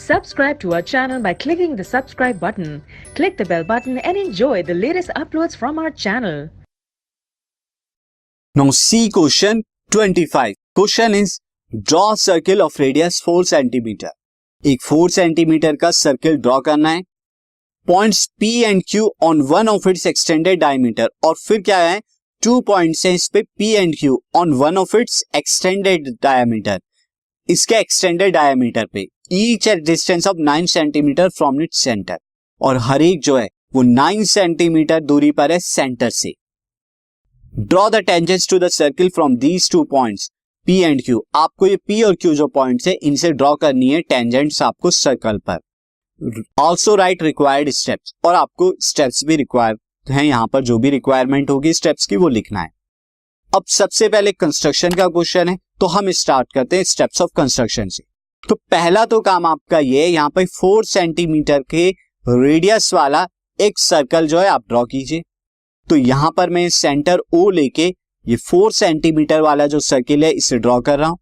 Subscribe to our channel by clicking the subscribe button. Click the bell button and enjoy the latest uploads from our channel. Now see question 25. Question is draw a circle of radius 4 cm. एक 4 cm का circle draw करना है. Points P and Q on one of its extended diameter. और फिर क्या है, 2 points हैं इस पे P and Q on one of its extended diameter. इसके एक्सटेंडेड डायमीटर पे each at distance of 9 centimetre from its centre. और हर एक जो है वो 9 सेंटीमीटर दूरी पर है सेंटर से. Draw the tangents to the circle from these 2 points P and Q. आपको ये P और Q जो पॉइंट्स है इनसे ड्रॉ करनी है टेंजेंट्स आपको सर्कल पर. Also right required steps. और आपको स्टेप्स भी रिक्वायर हैं, यहाँ पर जो भी रिक्वायरमेंट होगी स्टेप्स की वो लिखना है. अब सबसे पहले कंस्ट्रक्शन का क्वेश्चन है तो हम स्टार्ट करते हैं स्टेप्स ऑफ कंस्ट्रक्शन से. तो पहला तो काम आपका ये है, यहाँ पे 4 सेंटीमीटर के रेडियस वाला एक सर्कल जो है आप ड्रॉ कीजिए. तो यहां पर मैं सेंटर O लेके ये 4 सेंटीमीटर वाला जो सर्किल है इसे ड्रॉ कर रहा हूं.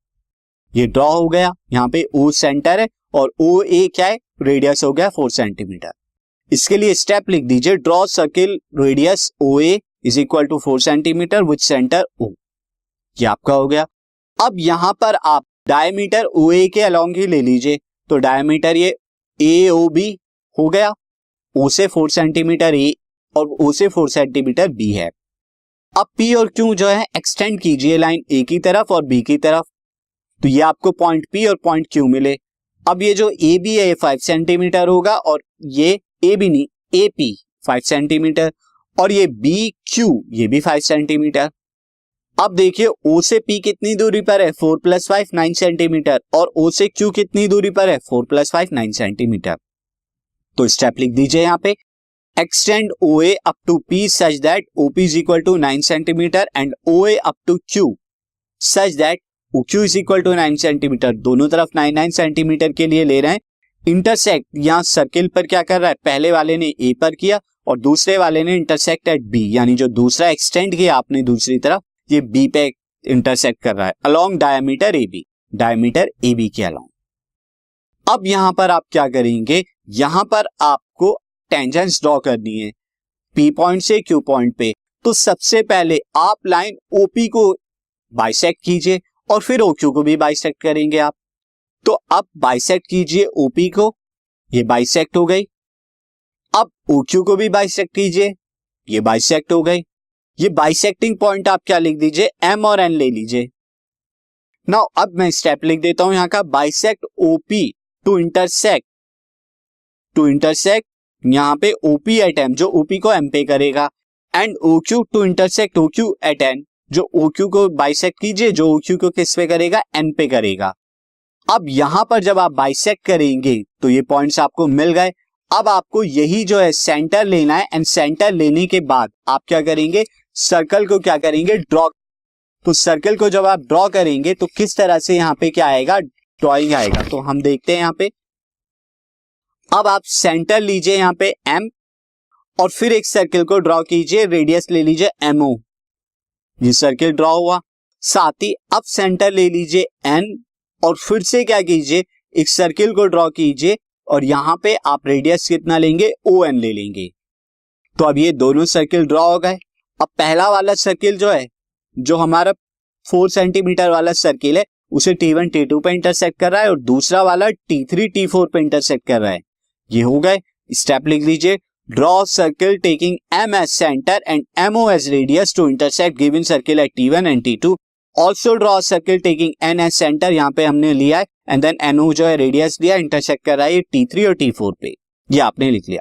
ये ड्रॉ हो गया. यहाँ पे O सेंटर है और OA क्या है, रेडियस हो गया 4 सेंटीमीटर. इसके लिए स्टेप लिख दीजिए, draw circle radius OA is equal to 4 centimetre with centre O. ये आपका हो गया. अब यहां पर आप डायमीटर OA के अलोंग ही ले लीजिए. तो डायमीटर ये AOB हो गया. O से 4 सेंटीमीटर A और O से 4 सेंटीमीटर B है. अब P और Q जो है एक्सटेंड कीजिए लाइन A की तरफ और B की तरफ. तो ये आपको पॉइंट P और पॉइंट Q मिले. अब ये जो AB है ये 5 सेंटीमीटर होगा और ये AB नहीं AP 5 सेंटीमीटर और ये BQ ये भी 5 सेंटीमीटर. अब देखिए O से P कितनी दूरी पर है, 4 + 5 9 सेंटीमीटर और O से Q कितनी दूरी पर है, 4 + 5 9 सेंटीमीटर. तो स्टेप लिख दीजिए यहाँ पे, extend OA up to P such that OP is equal to 9 centimetre and OA up to Q such that OQ is equal to 9 centimetre. दोनों तरफ 9 सेंटीमीटर के लिए ले रहे हैं. इंटरसेक्ट यहाँ सर्किल पर क्या कर रहा है, पहले वाले ने A पर किया और दूसरे वाले ने इंटरसेक्ट एट B, यानी जो दूसरा एक्सटेंड किया आपने दूसरी तरफ ये B पे इंटरसेक्ट कर रहा है along diameter AB, diameter AB के अलोंग. अब यहां पर आप क्या करेंगे, यहां पर आपको टेंजेंट्स ड्रॉ करनी है P पॉइंट से Q पॉइंट पे. तो सबसे पहले आप लाइन OP को बाइसेक्ट कीजिए और फिर OQ को भी बाइसेक्ट करेंगे आप. तो अब बाइसेक्ट कीजिए OP को, ये बाइसेक्ट हो गई. अब OQ को भी बाइसेक्ट कीजिए, ये बाइसेक्ट हो गई. ये बाइसेक्टिंग पॉइंट आप क्या लिख दीजिए, M और N ले लीजिए. नाउ अब मैं स्टेप लिख देता हूं यहाँ का, बाइसेक्ट OP टू इंटरसेक्ट यहाँ पे OP एट M जो OP को M पे करेगा and OQ to intersect OQ at N जो OQ को बाइसेक्ट कीजिए, जो OQ को किस पे करेगा, N पे करेगा. अब यहां पर जब आप बाइसेक्ट करेंगे तो ये पॉइंट्स आपको मिल गए. अब आपको यही जो है सेंटर लेना है एंड सेंटर लेने के बाद आप क्या करेंगे, सर्कल को क्या करेंगे, ड्रॉ. तो सर्कल को जब आप ड्रॉ करेंगे तो किस तरह से यहाँ पे क्या आएगा, ड्रॉइंग आएगा. तो हम देखते हैं यहाँ पे. अब आप सेंटर लीजिए यहाँ पे M और फिर एक सर्कल को ड्रॉ कीजिए, रेडियस ले लीजिए MO. ये सर्कल ड्रॉ हुआ. साथ ही अब सेंटर ले लीजिए N और फिर से क्या कीजिए, एक सर्कल को ड्रॉ कीजिए और यहां पे आप रेडियस कितना लेंगे, ON ले लेंगे. तो अब ये दोनों सर्कल ड्रॉ हो गए. अब पहला वाला सर्कल जो है, जो हमारा 4 सेंटीमीटर वाला सर्कल है उसे T1 T2 पे इंटरसेक्ट कर रहा है और दूसरा वाला T3 T4 पे इंटरसेक्ट कर रहा है. ये हो गए. स्टेप लिख लीजिए, draw circle taking M as centre and MO as radius to intersect given circle at T1 and T2. Also draw circle taking N as centre, यहाँ पे हमने लिया है एंड देन NO जो है रेडियस लिया, इंटरसेक्ट कर रहा है T3 और T4 पे. ये आपने लिख लिया.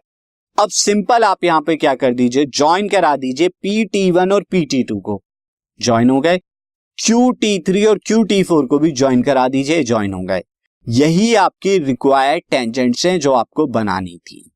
अब सिंपल आप यहाँ पे क्या कर दीजिए, ज्वाइन करा दीजिए PT1 और PT2 को. ज्वाइन हो गए. QT3 और QT4 को भी ज्वाइन करा दीजिए, ज्वाइन हो गए. यही आपकी रिक्वायर्ड टेंजेंट्स हैं जो आपको बनानी थी.